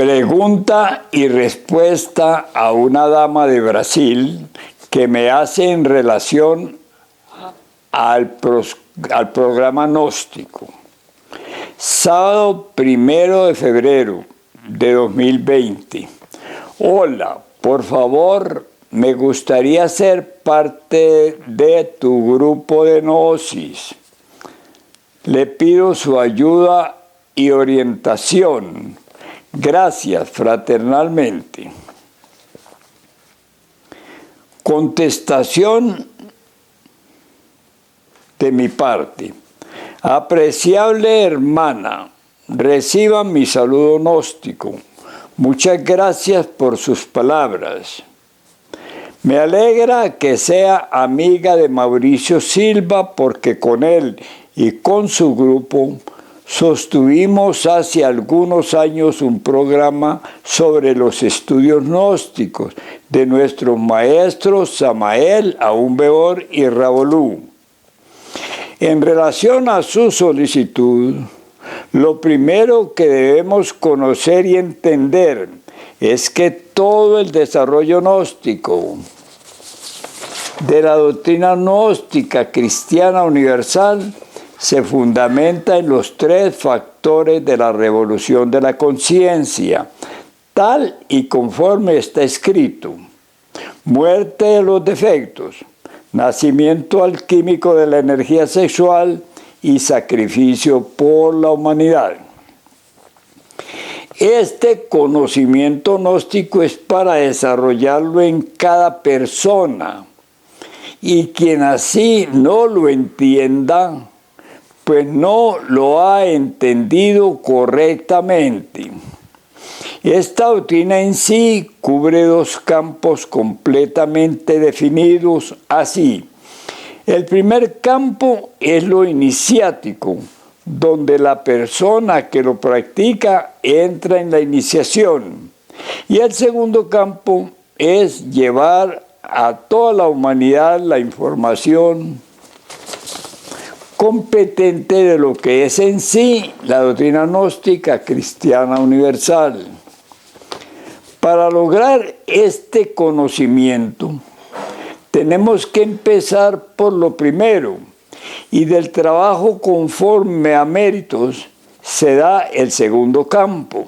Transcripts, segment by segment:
Pregunta y respuesta a una dama de Brasil que me hace en relación al programa gnóstico. Sábado 1 de febrero de 2020. Hola, por favor, me gustaría ser parte de tu grupo de Gnosis. Le pido su ayuda y orientación. Gracias, fraternalmente. Contestación de mi parte. Apreciable hermana, reciban mi saludo gnóstico. Muchas gracias por sus palabras. Me alegra que sea amiga de Mauricio Silva porque con él y con su grupo sostuvimos hace algunos años un programa sobre los estudios gnósticos de nuestros maestros Samael, Aún-Weor y Ravolú. En relación a su solicitud, lo primero que debemos conocer y entender es que todo el desarrollo gnóstico de la doctrina gnóstica cristiana universal se fundamenta en los 3 factores de la revolución de la conciencia, tal y conforme está escrito: muerte de los defectos, nacimiento alquímico de la energía sexual y sacrificio por la humanidad. Este conocimiento gnóstico es para desarrollarlo en cada persona, y quien así no lo entienda, pues no lo ha entendido correctamente. Esta doctrina en sí cubre 2 campos completamente definidos así. El primer campo es lo iniciático, donde la persona que lo practica entra en la iniciación. Y el segundo campo es llevar a toda la humanidad la información competente de lo que es en sí la doctrina gnóstica cristiana universal. Para lograr este conocimiento, tenemos que empezar por lo primero, y del trabajo conforme a méritos se da el segundo campo.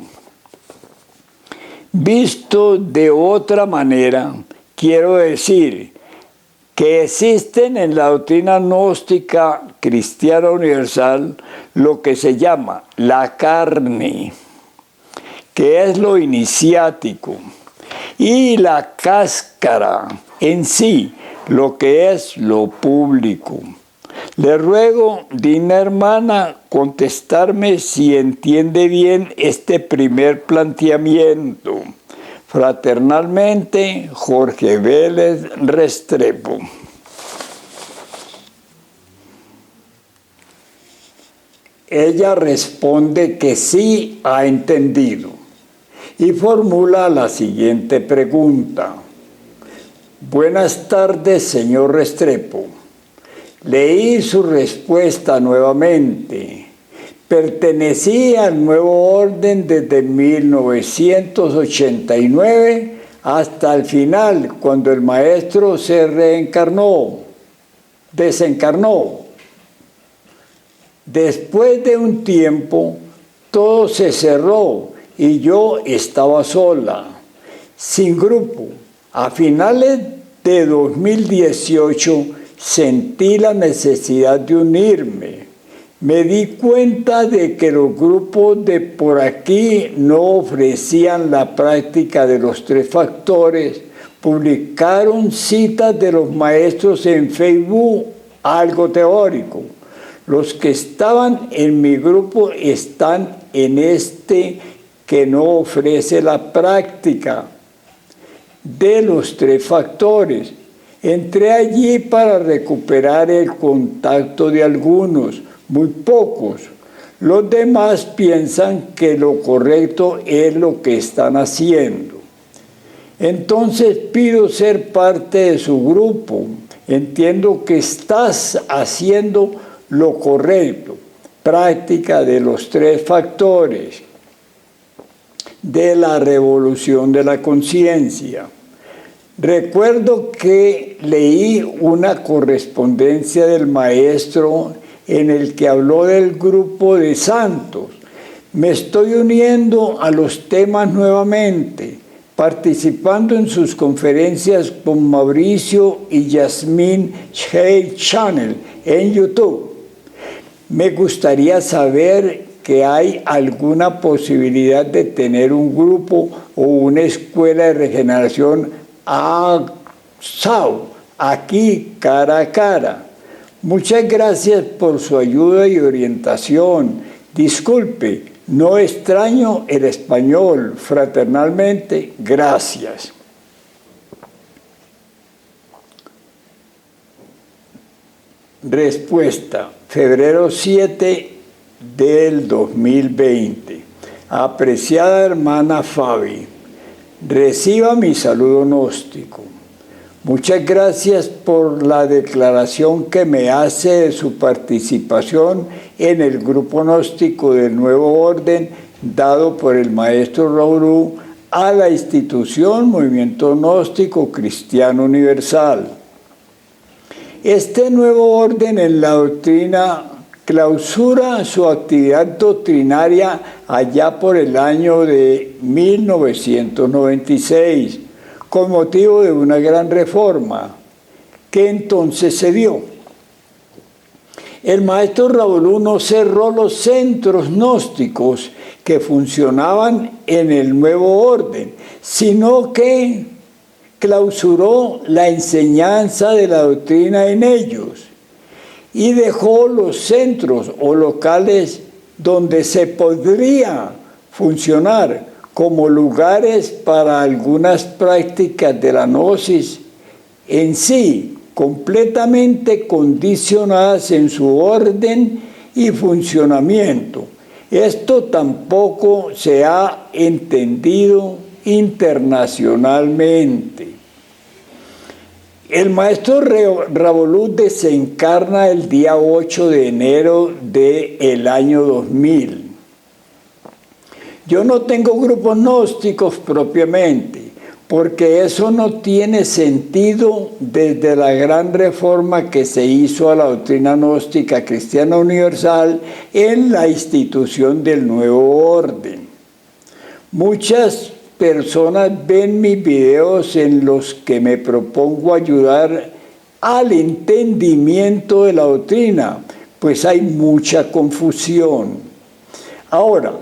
Visto de otra manera, quiero decir que existen en la doctrina gnóstica cristiana universal lo que se llama la carne, que es lo iniciático, y la cáscara en sí, lo que es lo público. Le ruego, digna hermana, contestarme si entiende bien este primer planteamiento. Fraternalmente, Jorge Vélez Restrepo. Ella responde que sí ha entendido y formula la siguiente pregunta. Buenas tardes, señor Restrepo. Leí su respuesta nuevamente. Pertenecía al nuevo orden desde 1989 hasta el final, cuando el maestro se desencarnó. Después de un tiempo, todo se cerró y yo estaba sola, sin grupo. A finales de 2018 sentí la necesidad de unirme. Me di cuenta de que los grupos de por aquí no ofrecían la práctica de los 3 factores. Publicaron citas de los maestros en Facebook, algo teórico. Los que estaban en mi grupo están en este que no ofrece la práctica de los 3 factores. Entré allí para recuperar el contacto de algunos, muy pocos. Los demás piensan que lo correcto es lo que están haciendo. Entonces pido ser parte de su grupo. Entiendo que estás haciendo lo correcto, práctica de los 3 factores. de la revolución de la conciencia. Recuerdo que leí una correspondencia del maestro en el que habló del grupo de santos. Me estoy uniendo a los temas nuevamente, participando en sus conferencias con Mauricio y Yasmín Hey Channel en YouTube. Me gustaría saber que hay alguna posibilidad de tener un grupo o una escuela de regeneración aquí cara a cara. Muchas gracias por su ayuda y orientación. Disculpe, no extraño el español. Fraternalmente, gracias. Respuesta, febrero 7 del 2020. Apreciada hermana Fabi, reciba mi saludo gnóstico. Muchas gracias por la declaración que me hace de su participación en el grupo gnóstico del Nuevo Orden dado por el maestro Raúl a la institución Movimiento Gnóstico Cristiano Universal. Este nuevo orden en la doctrina clausura su actividad doctrinaria allá por el año de 1996, con motivo de una gran reforma que entonces se dio. El maestro Raúl no cerró los centros gnósticos que funcionaban en el nuevo orden, sino que clausuró la enseñanza de la doctrina en ellos y dejó los centros o locales donde se podría funcionar como lugares para algunas prácticas de la gnosis en sí, completamente condicionadas en su orden y funcionamiento. Esto tampoco se ha entendido internacionalmente. El maestro Ravolú desencarna el día 8 de enero del año 2000. Yo no tengo grupos gnósticos propiamente, porque eso no tiene sentido desde la gran reforma que se hizo a la doctrina gnóstica cristiana universal en la institución del nuevo orden. Muchas personas ven mis videos en los que me propongo ayudar al entendimiento de la doctrina, pues hay mucha confusión. Ahora,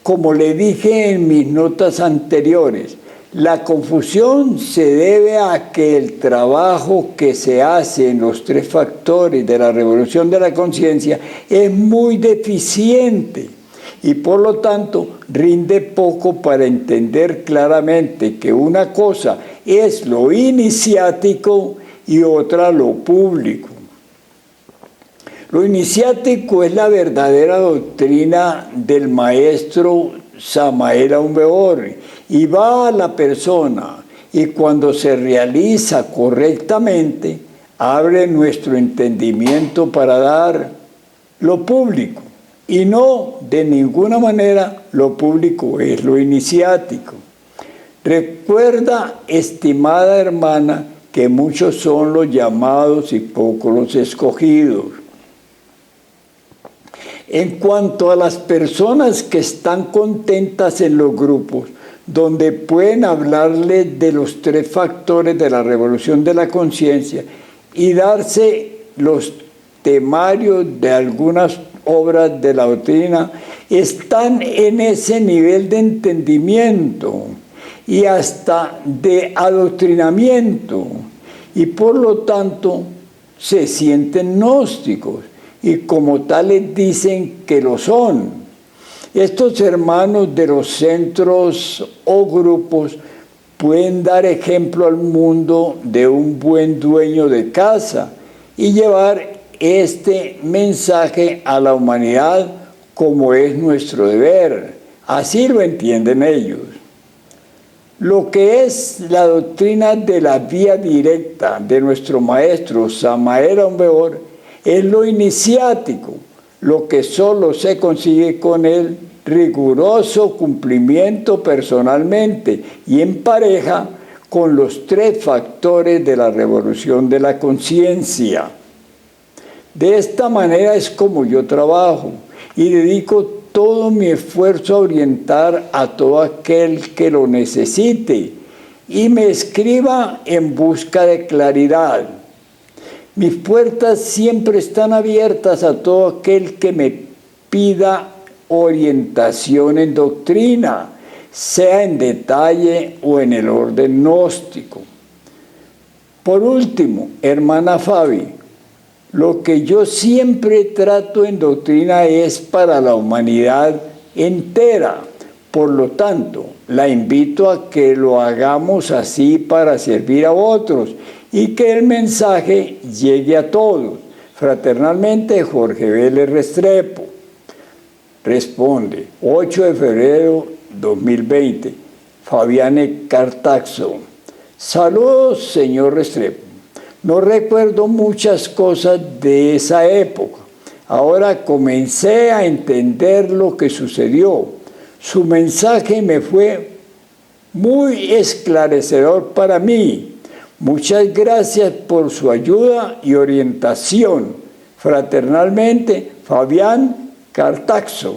como le dije en mis notas anteriores, la confusión se debe a que el trabajo que se hace en los 3 factores de la revolución de la conciencia es muy deficiente y por lo tanto rinde poco para entender claramente que una cosa es lo iniciático y otra lo público. Lo iniciático es la verdadera doctrina del maestro Samael Aun Weor y va a la persona y cuando se realiza correctamente abre nuestro entendimiento para dar lo público y no de ninguna manera lo público es lo iniciático. Recuerda, estimada hermana, que muchos son los llamados y pocos los escogidos. En cuanto a las personas que están contentas en los grupos, donde pueden hablarles de los 3 factores de la revolución de la conciencia y darse los temarios de algunas obras de la doctrina, están en ese nivel de entendimiento y hasta de adoctrinamiento, y por lo tanto se sienten gnósticos. Y como tales dicen que lo son. Estos hermanos de los centros o grupos pueden dar ejemplo al mundo de un buen dueño de casa y llevar este mensaje a la humanidad como es nuestro deber. Así lo entienden ellos. Lo que es la doctrina de la vía directa de nuestro maestro Samael Aun Weor es lo iniciático, lo que solo se consigue con el riguroso cumplimiento personalmente y en pareja con los 3 factores de la revolución de la conciencia. De esta manera es como yo trabajo y dedico todo mi esfuerzo a orientar a todo aquel que lo necesite y me escriba en busca de claridad. Mis puertas siempre están abiertas a todo aquel que me pida orientación en doctrina, sea en detalle o en el orden gnóstico. Por último, hermana Fabi, lo que yo siempre trato en doctrina es para la humanidad entera. Por lo tanto, la invito a que lo hagamos así para servir a otros y que el mensaje llegue a todos. Fraternalmente, Jorge Vélez Restrepo. Responde, 8 de febrero 2020, Fabiane Cartaxo. Saludos, señor Restrepo. No recuerdo muchas cosas de esa época. Ahora comencé a entender lo que sucedió. Su mensaje me fue muy esclarecedor para mí. Muchas gracias por su ayuda y orientación. Fraternalmente, Fabián Cartaxo.